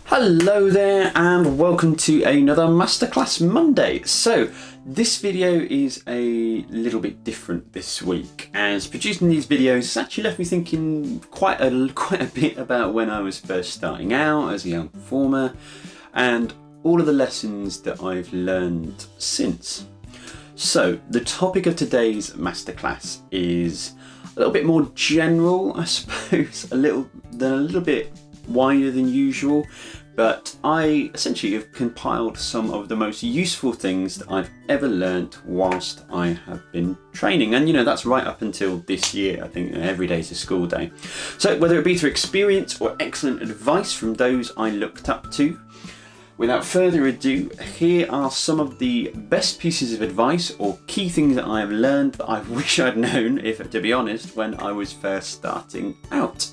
Hello there and welcome to another Masterclass Monday. So this video is a little bit different this week, as producing these videos has actually left me thinking quite a bit about when I was first starting out as a young performer and all of the lessons that I've learned since. So the topic of today's Masterclass is a little bit more general, I suppose, a little bit wider than usual, but I essentially have compiled some of the most useful things that I've ever learnt whilst I have been training. And that's right up until this year. I think every day is a school day. So whether it be through experience or excellent advice from those I looked up to, without further ado, here are some of the best pieces of advice or key things that I have learned that I wish I'd known, if to be honest, when I was first starting out.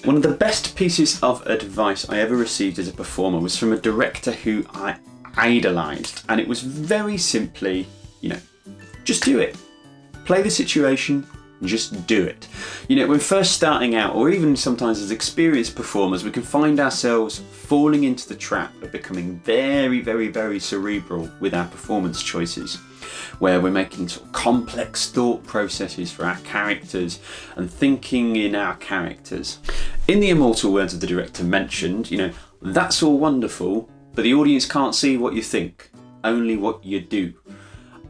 One of the best pieces of advice I ever received as a performer was from a director who I idolised, and it was very simply, just do it. Play the situation, just do it. When first starting out, or even sometimes as experienced performers, we can find ourselves falling into the trap of becoming very, very, very cerebral with our performance choices, where we're making sort of complex thought processes for our characters and thinking in our characters. In the immortal words of the director mentioned, that's all wonderful, but the audience can't see what you think, only what you do.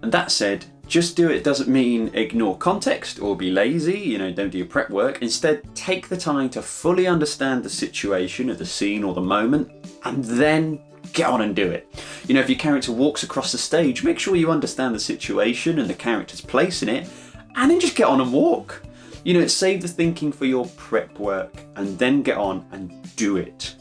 And that said, just do it doesn't mean ignore context or be lazy, don't do your prep work. Instead, take the time to fully understand the situation of the scene or the moment, and then get on and do it. If your character walks across the stage, make sure you understand the situation and the character's place in it, and then just get on and walk. Save the thinking for your prep work and then get on and do it.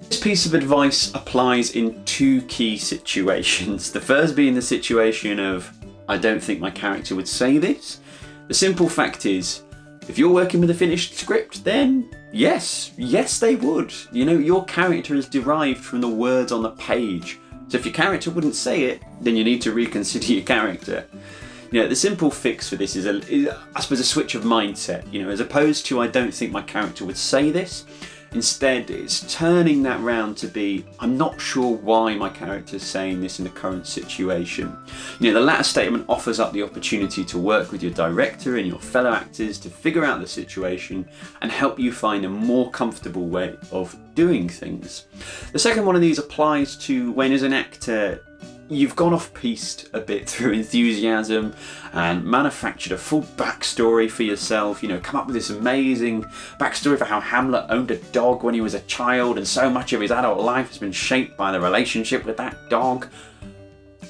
This piece of advice applies in two key situations. The first being the situation of, I don't think my character would say this. The simple fact is, if you're working with a finished script, then yes they would. Your character is derived from the words on the page. So if your character wouldn't say it, then you need to reconsider your character. The simple fix for this is, I suppose, a switch of mindset. As opposed to, I don't think my character would say this. Instead, it's turning that round to be, I'm not sure why my character's saying this in the current situation. The latter statement offers up the opportunity to work with your director and your fellow actors to figure out the situation and help you find a more comfortable way of doing things. The second one of these applies to when, as an actor, you've gone off-piste a bit through enthusiasm and manufactured a full backstory for yourself, come up with this amazing backstory for how Hamlet owned a dog when he was a child and so much of his adult life has been shaped by the relationship with that dog.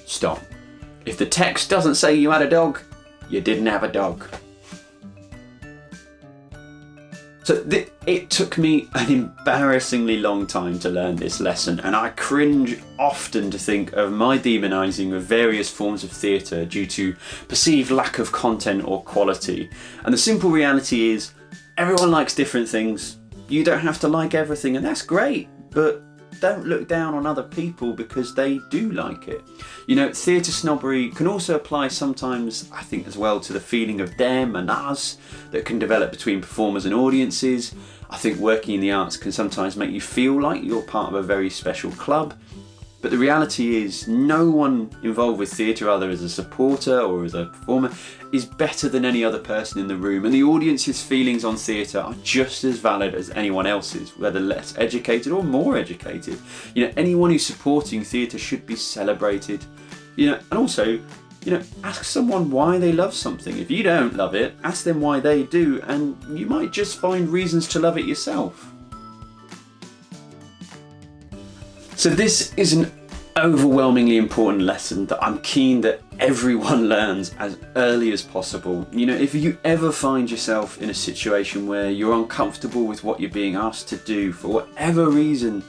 Stop. If the text doesn't say you had a dog, you didn't have a dog. So it took me an embarrassingly long time to learn this lesson, and I cringe often to think of my demonising of various forms of theatre due to perceived lack of content or quality. And the simple reality is, everyone likes different things. You don't have to like everything, and that's great, but don't look down on other people because they do like it. Theatre snobbery can also apply sometimes, I think, as well, to the feeling of them and us that can develop between performers and audiences. I think working in the arts can sometimes make you feel like you're part of a very special club. But the reality is, no one involved with theatre, either as a supporter or as a performer, is better than any other person in the room. And the audience's feelings on theatre are just as valid as anyone else's, whether less educated or more educated. Anyone who's supporting theatre should be celebrated. And also, ask someone why they love something. If you don't love it, ask them why they do, and you might just find reasons to love it yourself. So this is an overwhelmingly important lesson that I'm keen that everyone learns as early as possible. If you ever find yourself in a situation where you're uncomfortable with what you're being asked to do for whatever reason,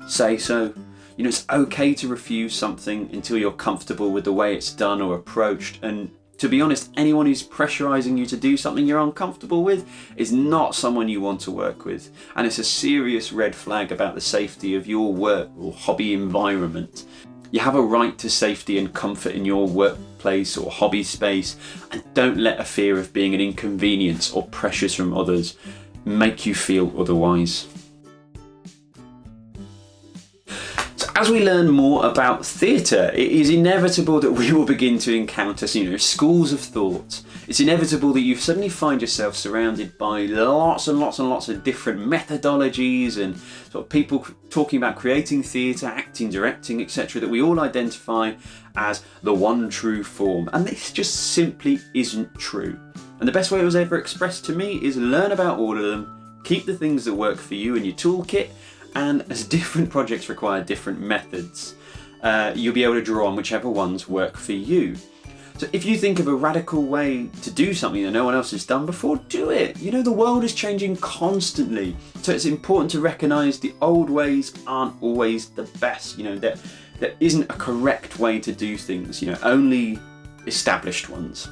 say so. It's okay to refuse something until you're comfortable with the way it's done or approached. And to be honest, anyone who's pressurising you to do something you're uncomfortable with is not someone you want to work with. And it's a serious red flag about the safety of your work or hobby environment. You have a right to safety and comfort in your workplace or hobby space, and don't let a fear of being an inconvenience or pressures from others make you feel otherwise. So as we learn more about theatre, it is inevitable that we will begin to encounter, schools of thought. It's inevitable that you suddenly find yourself surrounded by lots and lots and lots of different methodologies and sort of people talking about creating theatre, acting, directing, etc., that we all identify as the one true form. And this just simply isn't true. And the best way it was ever expressed to me is learn about all of them, keep the things that work for you in your toolkit, and as different projects require different methods, you'll be able to draw on whichever ones work for you. So if you think of a radical way to do something that no one else has done before, do it. The world is changing constantly. So it's important to recognise the old ways aren't always the best. There isn't a correct way to do things, only established ones.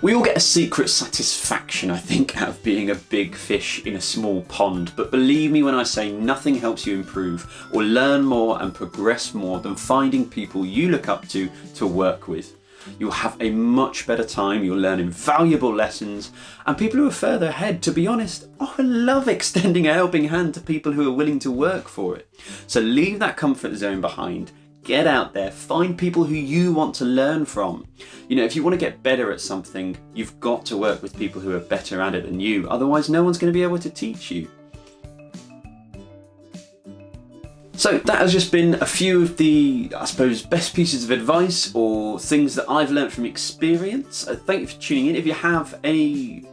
We all get a secret satisfaction, I think, out of being a big fish in a small pond, but believe me when I say nothing helps you improve or learn more and progress more than finding people you look up to work with. You'll have a much better time, you'll learn invaluable lessons, and people who are further ahead, to be honest, often love extending a helping hand to people who are willing to work for it. So leave that comfort zone behind. Get out there, find people who you want to learn from. If you want to get better at something, you've got to work with people who are better at it than you. Otherwise, no one's going to be able to teach you. So that has just been a few of the, best pieces of advice or things that I've learned from experience. Thank you for tuning in. If you have any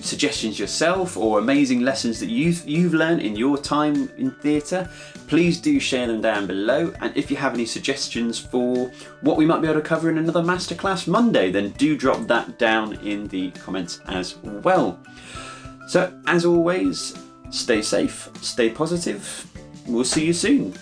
suggestions yourself or amazing lessons that you've learned in your time in theatre, please do share them down below. And if you have any suggestions for what we might be able to cover in another Masterclass Monday, then do drop that down in the comments as well. So as always, stay safe, stay positive. We'll see you soon.